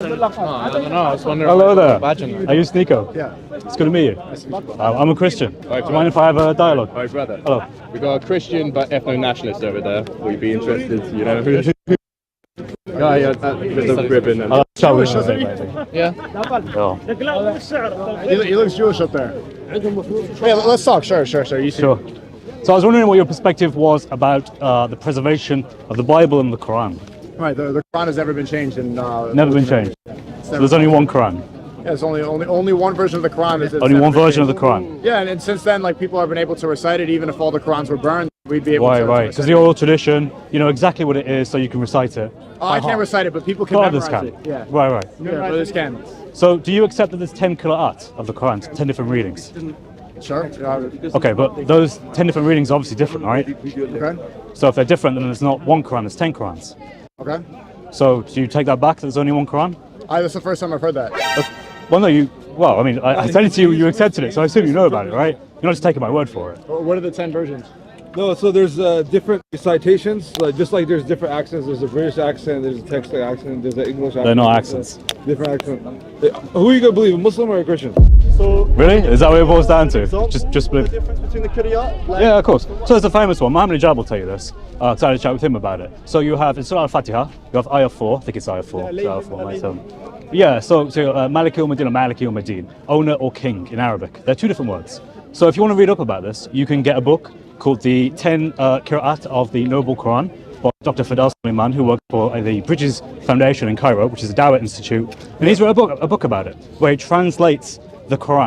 I don't know. I was wondering. Hello there. Are you Sneako? Yeah. It's good to meet you. I'm a Christian. Do you mind if I have a dialogue? Hi, brother. Hello. We got a Christian but ethno-nationalist over there. Will you be interested? You know who? Guy with the ribbon. And... Shall we? Maybe. Yeah. Oh. He looks Jewish up there. Yeah, let's talk. Sure. You see. Sure. So I was wondering what your perspective was about the preservation of the Bible and the Quran. Right. The Quran has never been changed. Never been changed. So there's only one Quran. Yeah, it's only one version of the Quran. Only one version of the Quran. Yeah, and since then, like, people have been able to recite it, even if all the Qurans were burned, we'd be able to. Right. Because the oral tradition, you know exactly what it is, so you can recite it. I can't recite it, but people can memorize it. Yeah. Right. Yeah, brothers can. So do you accept that there's 10 qira'at of the Quran, 10 different readings? Sure. Okay, but those 10 different readings are obviously different, right? Okay. So if they're different, then there's not one Quran, there's 10 Qurans. Okay. So do you take that back, that there's only one Quran? That's the first time I've heard that. Well, no, I mean, I said it to you, you accepted it, so I assume you know about it, right? You're not just taking my word for it. What are the 10 versions? No, so there's different recitations, just like there's different accents. There's a British accent, there's a Texas accent, there's an English accent. They're not accents. Different accent. Who are you gonna believe, a Muslim or a Christian? So really? Is that what it boils down to? Just believe. The difference between the qira'at? Yeah, of course. So there's a famous one. Muhammad Hijab will tell you this. I had a chat with him about it. So you have in Surah Al-Fatiha, you have ayah 4. I think it's ayah 4. It's ayah 4, right? Yeah. So Maliki Umadin or Maliki Umadin, owner or king in Arabic. They're two different words. So if you want to read up about this, you can get a book called The 10 Qira'at of the Noble Quran by Dr. Fadal Suleiman, who worked for the Bridges Foundation in Cairo, which is a Dawah institute. And he's wrote a book about it, where he translates the Quran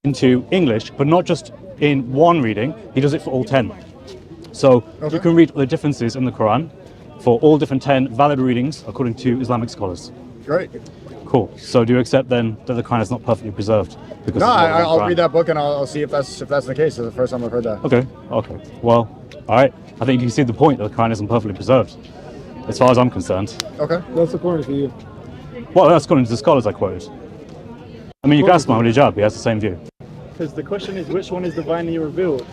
into English, but not just in one reading, he does it for all 10. So you can read the differences in the Quran for all different 10 valid readings according to Islamic scholars. Great. Cool. So do you accept then that the Quran is not perfectly preserved? Because no, I'll read that book and I'll see if that's the case. It's the first time I've heard that. Okay. Well, all right. I think you can see the point that the Quran isn't perfectly preserved, as far as I'm concerned. Okay. That's according to you. Well, that's according to the scholars I quoted. I mean, you can ask Muhammad Hijab, he has the same view. Because the question is, which one is divinely revealed?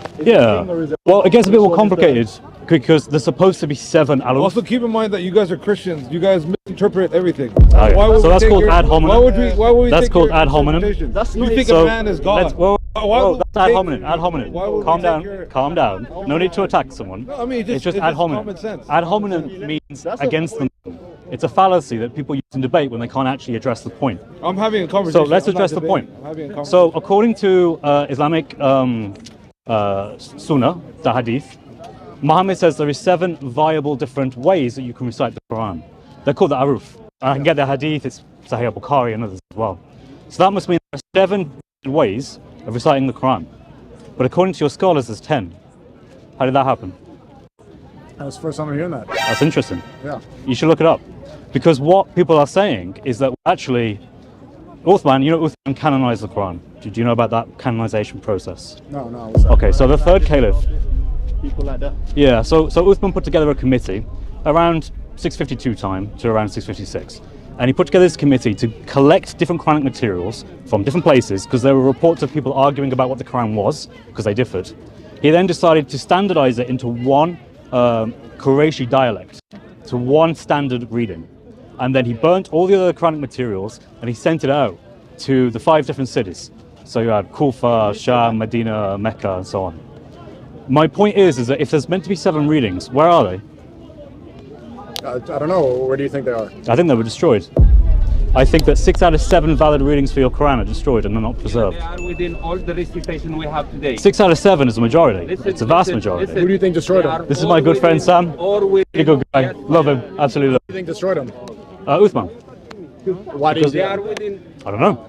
Well, it gets a bit more complicated because there's supposed to be 7 aluf. Also, keep in mind that you guys are Christians. You guys misinterpret everything. Okay. So that's called ad hominem. Why would we that's take called your ad hominem. That's not. You think a man is God? That's ad hominem. Ad hominem. Calm down. No need to attack someone. No, I mean, it's just ad hominem. Common sense. Ad hominem means against them. It's a fallacy that people use in debate when they can't actually address the point. I'm having a conversation. So let's address the point. So according to Islamic Sunnah, the Hadith, Muhammad says there is 7 viable different ways that you can recite the Quran. They're called the aruf. I can get the Hadith, it's Sahih al-Bukhari and others as well. So that must mean there are 7 ways of reciting the Quran. But according to your scholars, there's 10. How did that happen? That was the first time I'm hearing that. That's interesting. Yeah. You should look it up. Because what people are saying is that actually, Uthman canonized the Quran. Do you know about that canonization process? No. Okay, so the third caliph. People like that. Yeah, so Uthman put together a committee around 652 time to around 656. And he put together this committee to collect different Quranic materials from different places, because there were reports of people arguing about what the Quran was, because they differed. He then decided to standardize it into one Qurayshi dialect, to one standard reading. And then he burnt all the other Quranic materials and he sent it out to the 5 different cities. So you had Kufa, Sham, Medina, Mecca, and so on. My point is that if there's meant to be 7 readings, where are they? I don't know. Where do you think they are? I think they were destroyed. I think that 6 out of 7 valid readings for your Quran are destroyed and they're not preserved. They are within all the recitation we have today. 6 out of 7 is the majority. It's a vast majority. Who do you think destroyed them? This is my good friend Sam. He's a good guy. Love him. Absolutely love Who do you think destroyed them? Uthman. Why do you They are within. I don't know.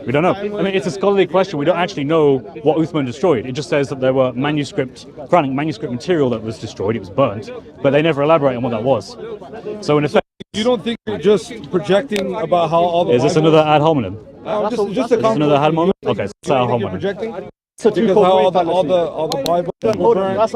We don't know. I mean, it's a scholarly question. We don't actually know what Uthman destroyed. It just says that there were Quranic manuscript material that was destroyed. It was burnt, but they never elaborate on what that was. So in effect, you don't think you're just projecting about how all the is this another ad hominem? Just a Another ad hominem? Okay, so ad hominem. Projecting? That's a Because how all the Bible.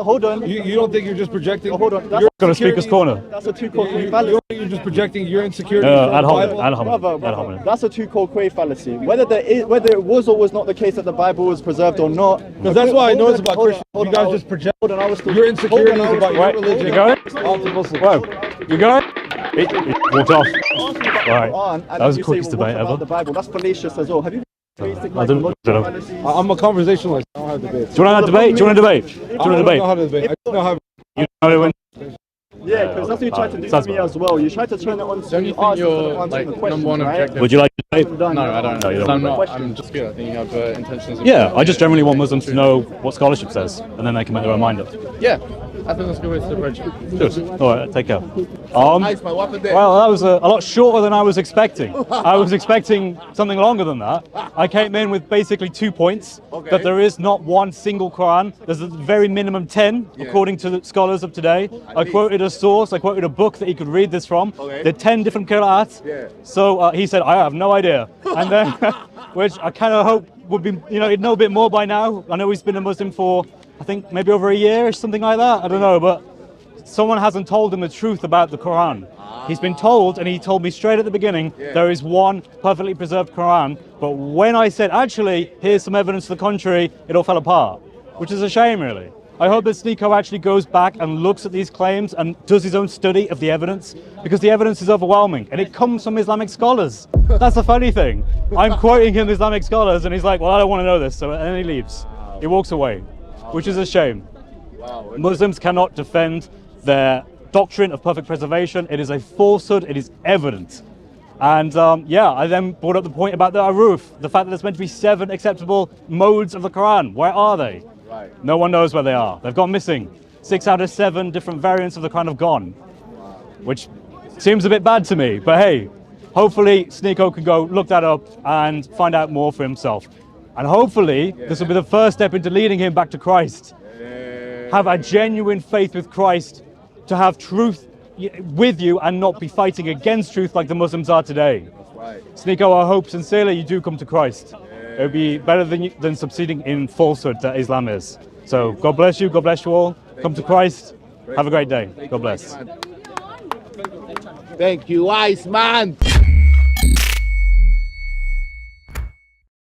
Hold on. You don't think you're just projecting? Hold on. Your Got a speaker's corner. That's a two-called You fallacy. don't think you're just projecting your insecurity? Ad hominem. Ad hominem. Brother, Ad hominem. that's a two-called fallacy. Whether it was or was not the case that the Bible was preserved or not. Because that's why I know it's about Christians. You guys just project Hold on, I was still. your insecurities about your Right, religion. you going? onto Muslims. Whoa, you going? He walked off. Right. Quran, and That then was the you say, quickest well, what debate about ever. the Bible? That's fallacious as well. Have you basic I like don't logical know. fallacies? I'm a conversationalist. I don't have debates. Do you want to debate? Do you want to debate? Do you want to I don't debate? know how to debate. I don't know how. You know when? Yeah, because that's what you tried to do Sounds to me bad. as well. You tried to turn it on Don't you to think us you're instead of answering like the questions, number one right? objective? Would you like to debate? No, I don't. No, you don't I'm not. want to I'm just good. I think you have intentions. Of Yeah, I just generally want Muslims to know what scholarship says, and then they can make their own mind up. Yeah, I think that's a good way to approach it. Good. All right, take care. Well, that was a lot shorter than I was expecting. I was expecting something longer than that. I came in with basically 2 points, that there is not one single Quran. There's a very minimum 10, according to the scholars of today. I quoted a source, I quoted a book that he could read this from. There are 10 different qira'ats. So he said, I have no idea. And then, which I kind of hope would be, he'd know a bit more by now. I know he's been a Muslim for, I think, maybe over a year or something like that. I don't know, but someone hasn't told him the truth about the Quran. He's been told, and he told me straight at the beginning, there is one perfectly preserved Quran. But when I said, actually, here's some evidence to the contrary, it all fell apart, which is a shame, really. I hope that Sneako actually goes back and looks at these claims and does his own study of the evidence, because the evidence is overwhelming, and it comes from Islamic scholars. That's the funny thing. I'm quoting him, Islamic scholars, and he's like, well, I don't want to know this, and then he leaves. He walks away, which is a shame. Muslims cannot defend their doctrine of perfect preservation. It is a falsehood. It is evident. And I then brought up the point about the aruf, the fact that there's meant to be 7 acceptable modes of the Quran. Where are they? No one knows where they are. They've gone missing. 6 out of 7 different variants of the Quran have gone, which seems a bit bad to me. But hey, hopefully Sneako can go look that up and find out more for himself. And hopefully this will be the first step into leading him back to Christ. Have a genuine faith with Christ, to have truth with you and not be fighting against truth like the Muslims are today. Sneako, I hope sincerely you do come to Christ. It would be better than succeeding in falsehood that Islam is. So God bless you all. Come to Christ. Have a great day. God bless. Thank you, Iceman.